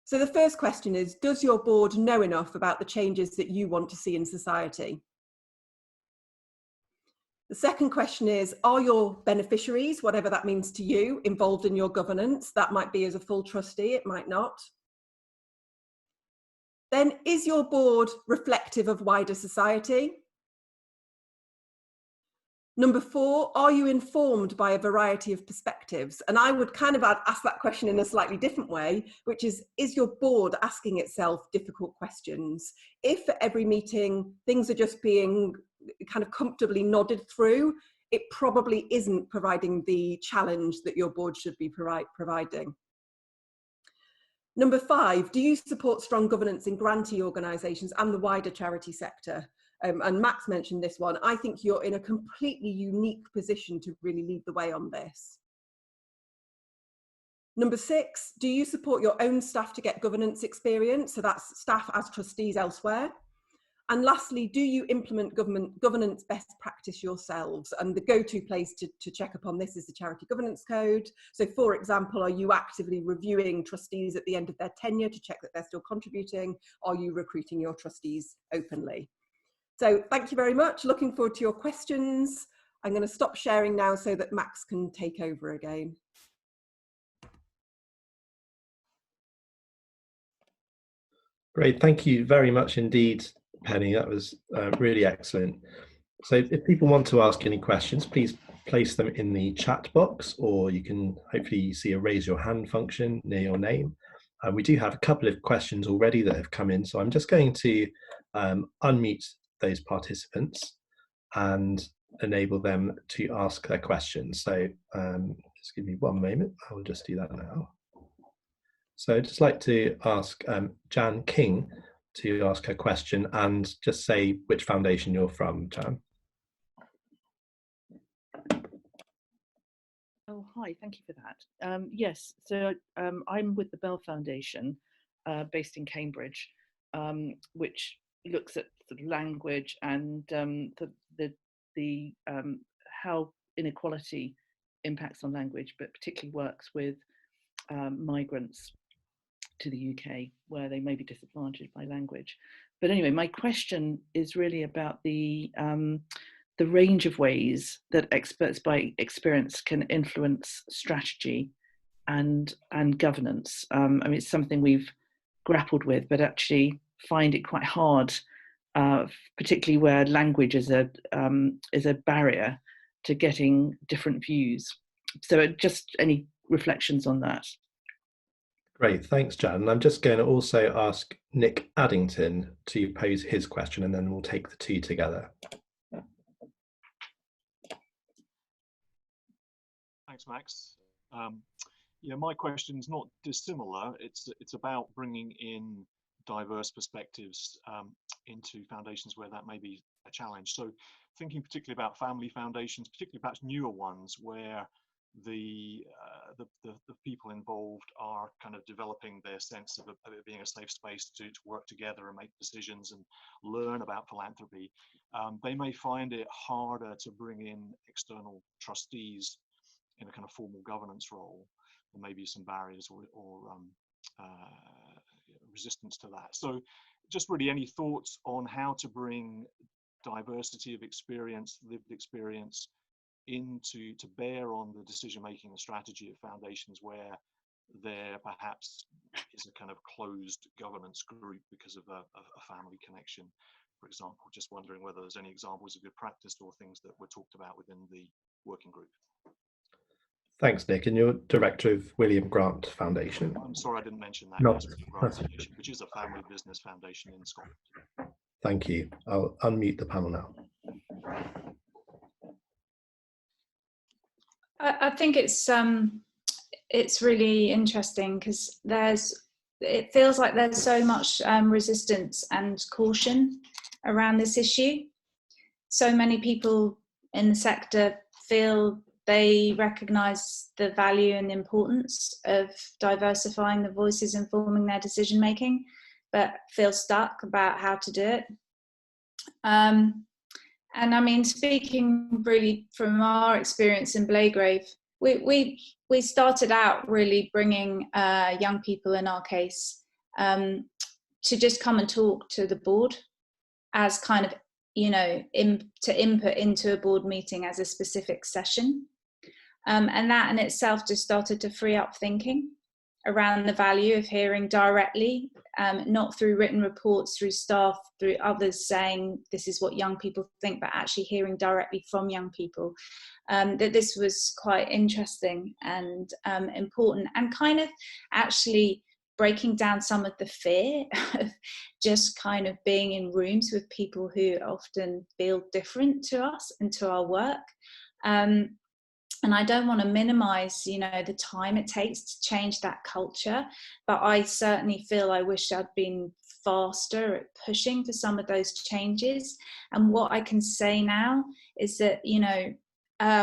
So the first question is, does your board know enough about the changes that you want to see in society? The second question is, are your beneficiaries, whatever that means to you, involved in your governance? That might be as a full trustee, it might not. Then, is your board reflective of wider society? Number 4, are you informed by a variety of perspectives? And I would kind of ask that question in a slightly different way, which is your board asking itself difficult questions? If at every meeting things are just being kind of comfortably nodded through, it probably isn't providing the challenge that your board should be providing. Number 5, do you support strong governance in grantee organisations and the wider charity sector? And Max mentioned this one. I think you're in a completely unique position to really lead the way on this. Number 6, do you support your own staff to get governance experience? So that's staff as trustees elsewhere. And lastly, do you implement governance best practice yourselves? And the go-to place to check upon this is the Charity Governance Code. So for example, are you actively reviewing trustees at the end of their tenure to check that they're still contributing? Are you recruiting your trustees openly? So thank you very much. Looking forward to your questions. I'm going to stop sharing now so that Max can take over again. Great, thank you very much indeed, Penny. That was really excellent. So if people want to ask any questions, please place them in the chat box, or you can hopefully see a raise your hand function near your name. We do have a couple of questions already that have come in, so I'm just going to unmute those participants and enable them to ask their questions. So just give me one moment, I will just do that now. So I'd just like to ask Jan King to ask her question, and just say which foundation you're from, Jan. Oh, hi, thank you for that. Yes, so I'm with the Bell Foundation, based in Cambridge, which looks at sort of language and how inequality impacts on language, but particularly works with migrants to the UK, where they may be disadvantaged by language. But anyway, my question is really about the range of ways that experts by experience can influence strategy and governance. I mean, it's something we've grappled with, but actually find it quite hard, particularly where language is a barrier to getting different views. So just any reflections on that? Great, thanks, Jan. I'm just going to also ask Nick Addington to pose his question, and then we'll take the two together. Thanks, Max. Yeah, my question's not dissimilar. It's about bringing in diverse perspectives into foundations where that may be a challenge. So thinking particularly about family foundations, particularly perhaps newer ones, where the people involved are kind of developing their sense of it being a safe space to work together and make decisions and learn about philanthropy. They may find it harder to bring in external trustees in a kind of formal governance role. There may be some barriers or resistance to that. So just really any thoughts on how to bring diversity of experience, lived experience, to bear on the decision-making and strategy of foundations where there perhaps is a kind of closed governance group because of a family connection, for example. Just wondering whether there's any examples of good practice or things that were talked about within the working group. Thanks, Nick. And you're director of William Grant Foundation. I'm sorry, I didn't mention that. No, yes, Grant Foundation, which is a family business foundation in Scotland. Thank you. I'll unmute the panel now. I think it's really interesting because it feels like there's so much resistance and caution around this issue. So many people in the sector feel they recognise the value and the importance of diversifying the voices informing their decision making, but feel stuck about how to do it. And I mean, speaking really from our experience in Blagrave, we started out really bringing young people, in our case, to just come and talk to the board as kind of, you know, to input into a board meeting as a specific session. And that in itself just started to free up thinking around the value of hearing directly, not through written reports, through staff, through others saying this is what young people think, but actually hearing directly from young people. That this was quite interesting and important, and kind of actually breaking down some of the fear of just kind of being in rooms with people who often feel different to us and to our work. And I don't want to minimize, you know, the time it takes to change that culture, but I certainly feel I wish I'd been faster at pushing for some of those changes. And what I can say now is that, you know,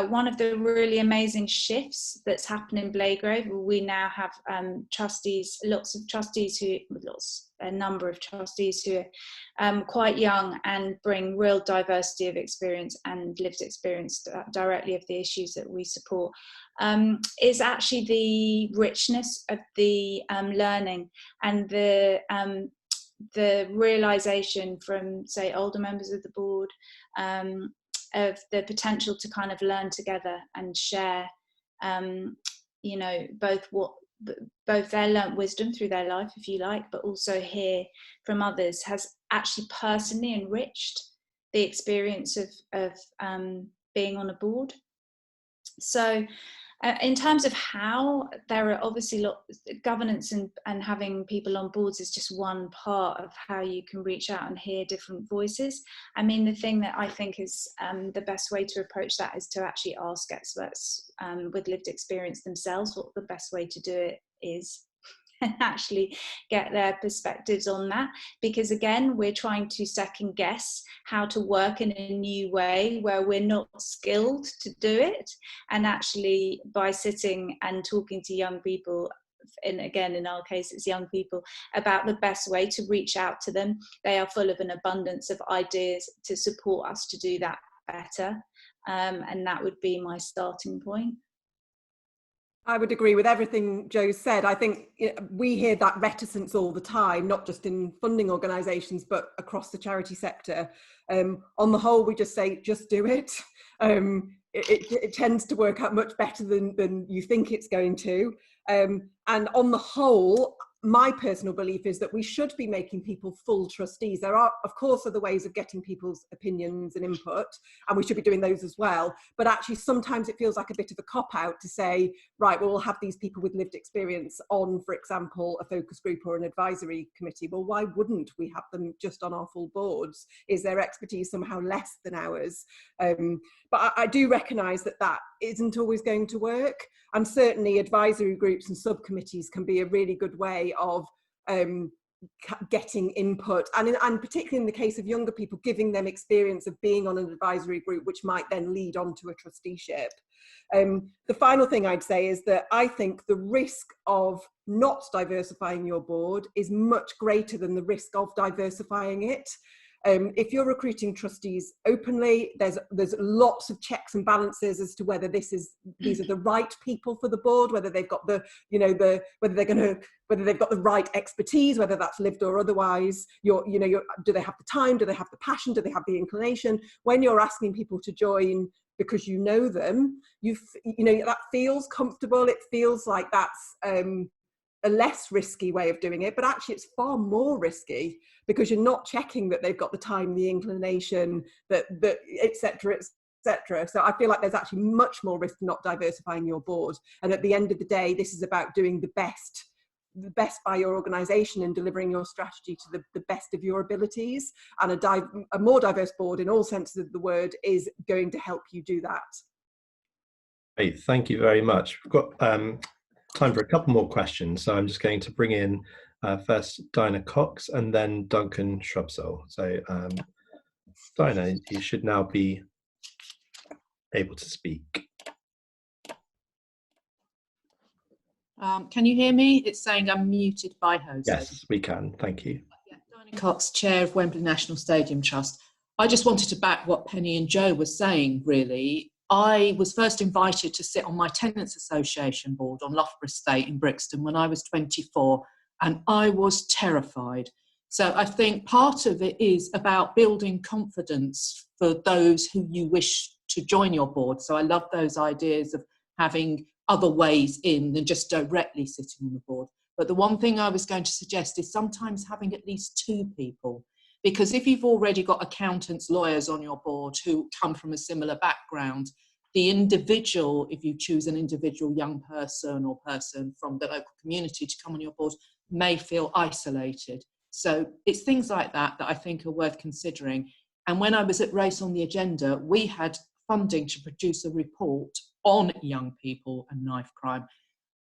one of the really amazing shifts that's happened in Blagrave, we now have trustees, a number of trustees who are quite young and bring real diversity of experience and lived experience directly of the issues that we support, is actually the richness of the learning and the realization from, say, older members of the board, of the potential to kind of learn together and share, you know, both their learnt wisdom through their life, if you like, but also hear from others, has actually personally enriched the experience of being on a board. So in terms of how, there are obviously governance and having people on boards is just one part of how you can reach out and hear different voices. I mean, the thing that I think is the best way to approach that is to actually ask experts with lived experience themselves what the best way to do it is, and actually get their perspectives on that. Because again, we're trying to second guess how to work in a new way where we're not skilled to do it. And actually by sitting and talking to young people, and again, in our case, it's young people, about the best way to reach out to them, they are full of an abundance of ideas to support us to do that better. And that would be my starting point. I would agree with everything Jo said. I think we hear that reticence all the time, not just in funding organisations, but across the charity sector. On the whole, we just say, just do it. It tends to work out much better than you think it's going to. And on the whole, my personal belief is that we should be making people full trustees. There are, of course, other ways of getting people's opinions and input, and we should be doing those as well. But actually, sometimes it feels like a bit of a cop-out to say, right, well, we'll have these people with lived experience on, for example, a focus group or an advisory committee. Well, why wouldn't we have them just on our full boards? Is their expertise somehow less than ours? But I do recognise that that isn't always going to work. And certainly advisory groups and subcommittees can be a really good way of getting input, and particularly in the case of younger people, giving them experience of being on an advisory group, which might then lead on to a trusteeship. The final thing I'd say is that I think the risk of not diversifying your board is much greater than the risk of diversifying it. If you're recruiting trustees openly, there's lots of checks and balances as to whether these are the right people for the board, whether they've got whether they've got the right expertise, whether that's lived or otherwise. Do they have the time? Do they have the passion? Do they have the inclination? When you're asking people to join because you know them, that feels comfortable. It feels like that's a less risky way of doing it, but actually it's far more risky because you're not checking that they've got the time, the inclination, that et cetera, et cetera. So I feel like there's actually much more risk in not diversifying your board. And at the end of the day, this is about doing the best by your organisation and delivering your strategy to the best of your abilities. And a more diverse board in all senses of the word is going to help you do that. Great, thank you very much. We've got time for a couple more questions, so I'm just going to bring in first Dinah Cox and then Duncan Shrubsole. So Dinah, you should now be able to speak. Can you hear me? It's saying I'm muted by host. Yes, we can. Thank you. Yeah, Dinah Cox, Chair of Wembley National Stadium Trust. I just wanted to back what Penny and Jo were saying, really. I was first invited to sit on my Tenants Association board on Loughborough Estate in Brixton when I was 24, and I was terrified. So I think part of it is about building confidence for those who you wish to join your board. So I love those ideas of having other ways in than just directly sitting on the board. But the one thing I was going to suggest is sometimes having at least two people. Because if you've already got accountants, lawyers on your board who come from a similar background, the individual, if you choose an individual young person or person from the local community to come on your board, may feel isolated. So it's things like that that I think are worth considering. And when I was at Race on the Agenda, we had funding to produce a report on young people and knife crime.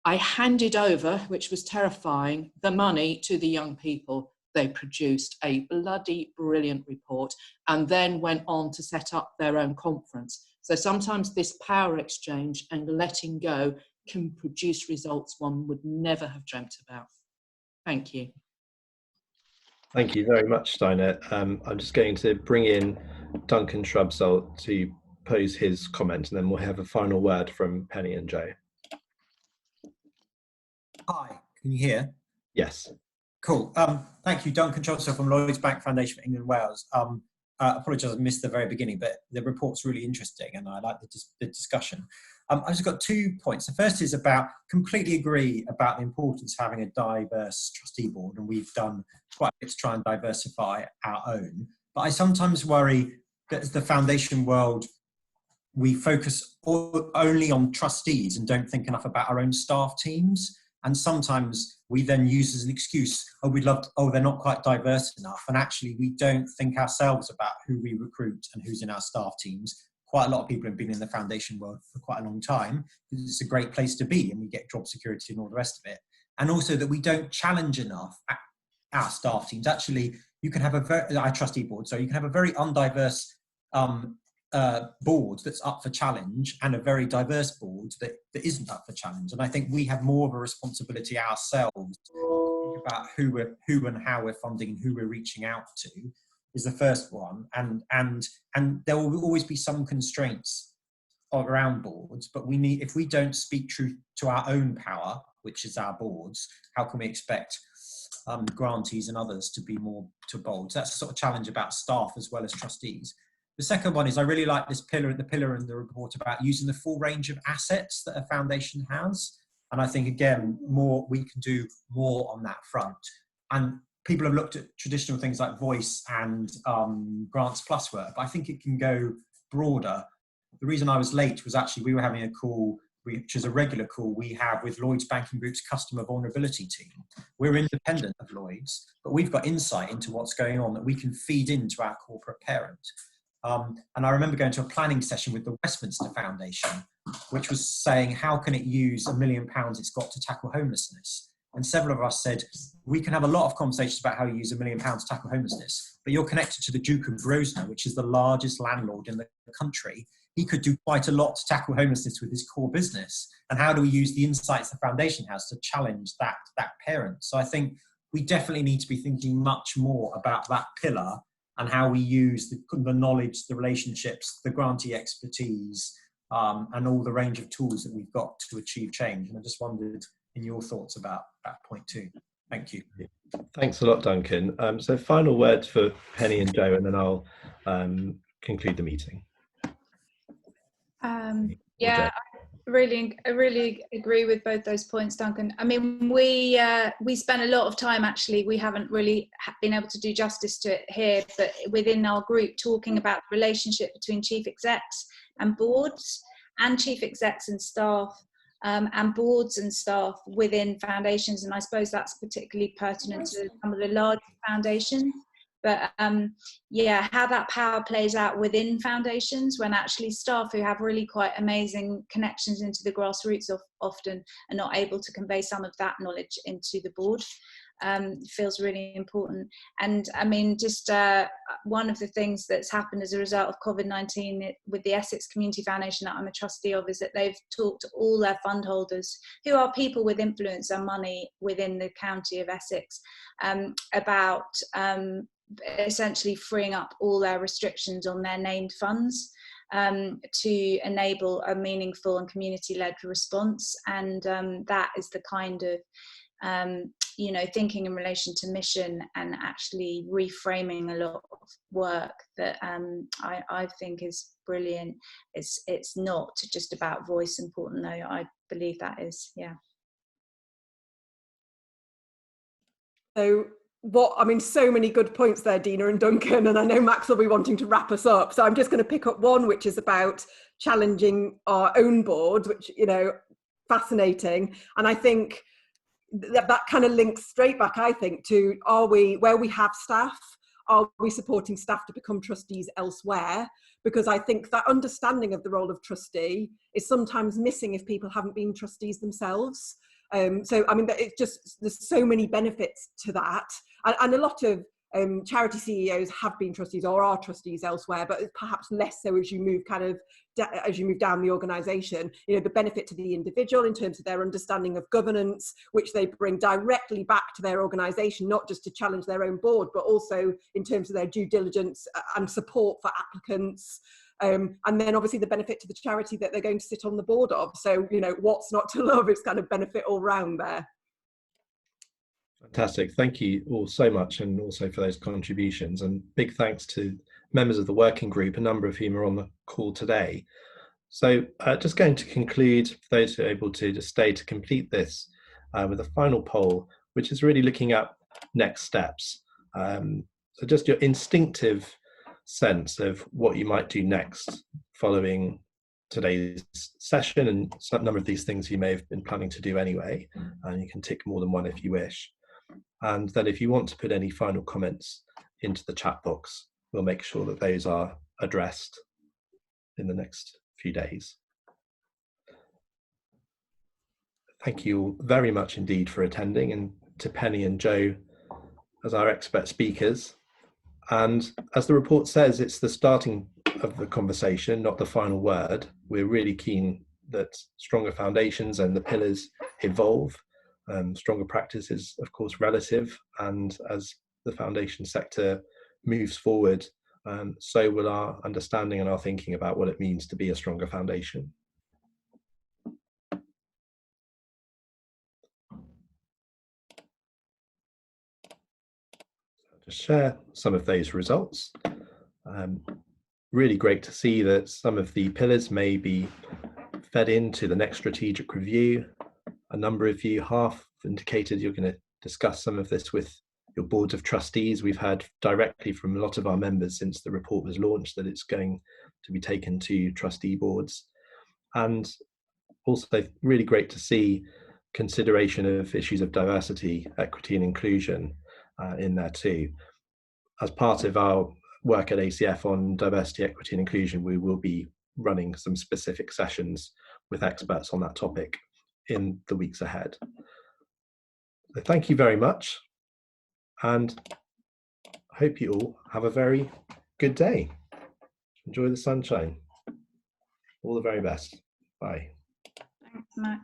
I handed over, which was terrifying, the money to the young people. They produced a bloody brilliant report and then went on to set up their own conference. So sometimes this power exchange and letting go can produce results one would never have dreamt about. Thank you. Thank you very much, Steiner. I'm just going to bring in Duncan Shrubsole to pose his comment, and then we'll have a final word from Penny and Joe. Hi, can you hear? Yes. Cool. Thank you, Duncan Shrubsole from Lloyds Bank Foundation for England and Wales. Apologise, I missed the very beginning, but the report's really interesting and I like the discussion. I've just got 2 points. The first is about, completely agree about the importance of having a diverse trustee board, and we've done quite a bit to try and diversify our own. But I sometimes worry that as the foundation world, we focus only on trustees and don't think enough about our own staff teams. And sometimes we then use as an excuse, they're not quite diverse enough. And actually we don't think ourselves about who we recruit and who's in our staff teams. Quite a lot of people have been in the foundation world for quite a long time. It's a great place to be and we get job security and all the rest of it. And also that we don't challenge enough our staff teams. Actually, you can have our trustee board, so you can have a very undiverse board that's up for challenge and a very diverse board that isn't up for challenge. And I think we have more of a responsibility ourselves to think about who and how we're funding and who we're reaching out to is the first one. And there will always be some constraints around boards, but if we don't speak truth to our own power, which is our boards, how can we expect grantees and others to be more bold? So that's the sort of challenge about staff as well as trustees. The second one is I really like this pillar in the report about using the full range of assets that a foundation has. And I think, again, we can do more on that front. And people have looked at traditional things like voice and grants plus work, but I think it can go broader. The reason I was late was actually we were having a call, which is a regular call we have with Lloyds Banking Group's customer vulnerability team. We're independent of Lloyds, but we've got insight into what's going on that we can feed into our corporate parent. And I remember going to a planning session with the Westminster Foundation, which was saying, how can it use £1 million it's got to tackle homelessness? And several of us said, we can have a lot of conversations about how you use £1 million to tackle homelessness, but you're connected to the Duke of Grosvenor, which is the largest landlord in the country. He could do quite a lot to tackle homelessness with his core business. And how do we use the insights the foundation has to challenge that parent? So I think we definitely need to be thinking much more about that pillar and how we use the knowledge, the relationships, the grantee expertise, and all the range of tools that we've got to achieve change. And I just wondered in your thoughts about that point too. Thank you. Thanks a lot, Duncan. So final words for Penny and Joe, and then I'll conclude the meeting. Yeah, I really agree with both those points, Duncan. I mean, we spent a lot of time, actually, we haven't really been able to do justice to it here, but within our group talking about the relationship between chief execs and boards, and chief execs and staff, and boards and staff within foundations. And I suppose that's particularly pertinent to some of the large foundations. But yeah, how that power plays out within foundations when actually staff who have really quite amazing connections into the grassroots often are not able to convey some of that knowledge into the board. Feels really important. And I mean, just one of the things that's happened as a result of COVID-19 with the Essex Community Foundation that I'm a trustee of is that they've talked to all their fund holders, who are people with influence and money within the county of Essex, about essentially freeing up all their restrictions on their named funds to enable a meaningful and community-led response. And that is the kind of you know, thinking in relation to mission and actually reframing a lot of work that I think is brilliant. It's not just about voice important, though. I believe that is, yeah. So so many good points there, Dina and Duncan, and I know Max will be wanting to wrap us up. So I'm just going to pick up one, which is about challenging our own board, which, you know, fascinating. And I think that kind of links straight back, I think, to where we have staff, are we supporting staff to become trustees elsewhere? Because I think that understanding of the role of trustee is sometimes missing if people haven't been trustees themselves. So, I mean, it's just, there's so many benefits to that. And a lot of charity CEOs have been trustees or are trustees elsewhere, but perhaps less so as you move down the organisation. You know, the benefit to the individual in terms of their understanding of governance, which they bring directly back to their organisation, not just to challenge their own board, but also in terms of their due diligence and support for applicants. And then obviously the benefit to the charity that they're going to sit on the board of. So, you know, what's not to love? It's kind of benefit all round there. Fantastic. Thank you all so much, and also for those contributions, and big thanks to members of the working group, a number of whom are on the call today. So just going to conclude, for those who are able to just stay to complete this, with a final poll, which is really looking at next steps. So just your instinctive sense of what you might do next following today's session, and some number of these things you may have been planning to do anyway, and you can tick more than one if you wish. And then if you want to put any final comments into the chat box, we'll make sure that those are addressed in the next few days. Thank you all very much indeed for attending, and to Penny and Joe as our expert speakers. And as the report says, it's the starting of the conversation, not the final word. We're really keen that stronger foundations and the pillars evolve. Stronger practice is, of course, relative, and as the foundation sector moves forward, so will our understanding and our thinking about what it means to be a stronger foundation. To share some of those results. Really great to see that some of the pillars may be fed into the next strategic review. A number of you have indicated you're going to discuss some of this with your boards of trustees. We've heard directly from a lot of our members since the report was launched that it's going to be taken to trustee boards. And also really great to see consideration of issues of diversity, equity and inclusion in there too. As part of our work at ACF on diversity, equity and inclusion, we will be running some specific sessions with experts on that topic in the weeks ahead. So thank you very much, and I hope you all have a very good day. Enjoy the sunshine. All the very best. Bye. Thanks, Matt.